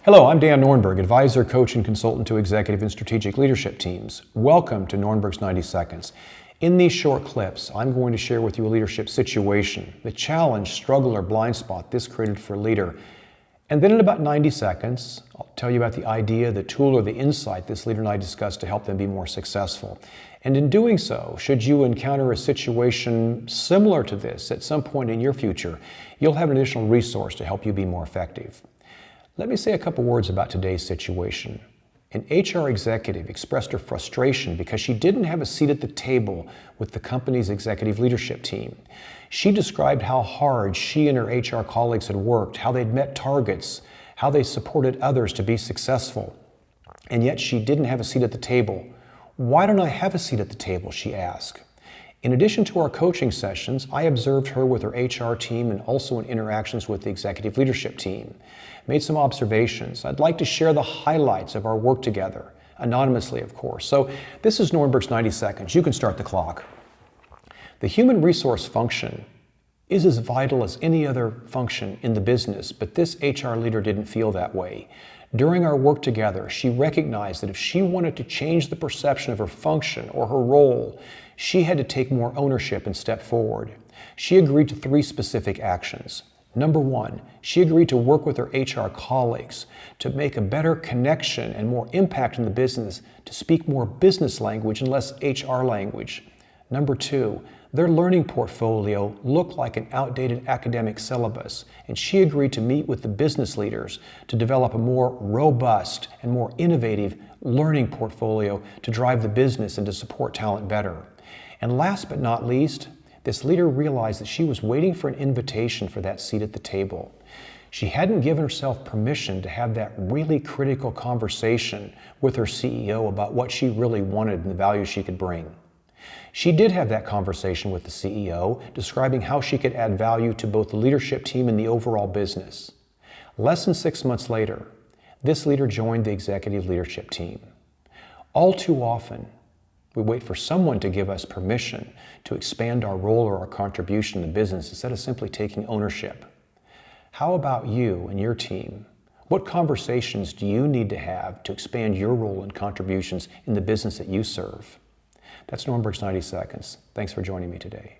Hello, I'm Dan Norenberg, advisor, coach, and consultant to executive and strategic leadership teams. Welcome to Norenberg's 90 Seconds. In these short clips, I'm going to share with you a leadership situation, the challenge, struggle, or blind spot this created for a leader. And then in about 90 seconds, I'll tell you about the idea, the tool, or the insight this leader and I discussed to help them be more successful. And in doing so, should you encounter a situation similar to this at some point in your future, you'll have an additional resource to help you be more effective. Let me say a couple words about today's situation. An HR executive expressed her frustration because she didn't have a seat at the table with the company's executive leadership team. She described how hard she and her HR colleagues had worked, how they'd met targets, how they supported others to be successful, and yet she didn't have a seat at the table. "Why don't I have a seat at the table?" she asked. In addition to our coaching sessions, I observed her with her HR team and also in interactions with the executive leadership team. Made some observations. I'd like to share the highlights of our work together, anonymously, of course. So this is Norenberg's 90 Seconds. You can start the clock. The human resource function is as vital as any other function in the business, but this HR leader didn't feel that way. During our work together, she recognized that if she wanted to change the perception of her function or her role, she had to take more ownership and step forward. She agreed to 3 specific actions. Number 1, she agreed to work with her HR colleagues to make a better connection and more impact in the business, to speak more business language and less HR language. Number 2, their learning portfolio looked like an outdated academic syllabus, and she agreed to meet with the business leaders to develop a more robust and more innovative learning portfolio to drive the business and to support talent better. And last but not least, this leader realized that she was waiting for an invitation for that seat at the table. She hadn't given herself permission to have that really critical conversation with her CEO about what she really wanted and the value she could bring. She did have that conversation with the CEO, describing how she could add value to both the leadership team and the overall business. Less than 6 months later, this leader joined the executive leadership team. All too often, we wait for someone to give us permission to expand our role or our contribution in the business instead of simply taking ownership. How about you and your team? What conversations do you need to have to expand your role and contributions in the business that you serve? That's Norenberg's 90 Seconds. Thanks for joining me today.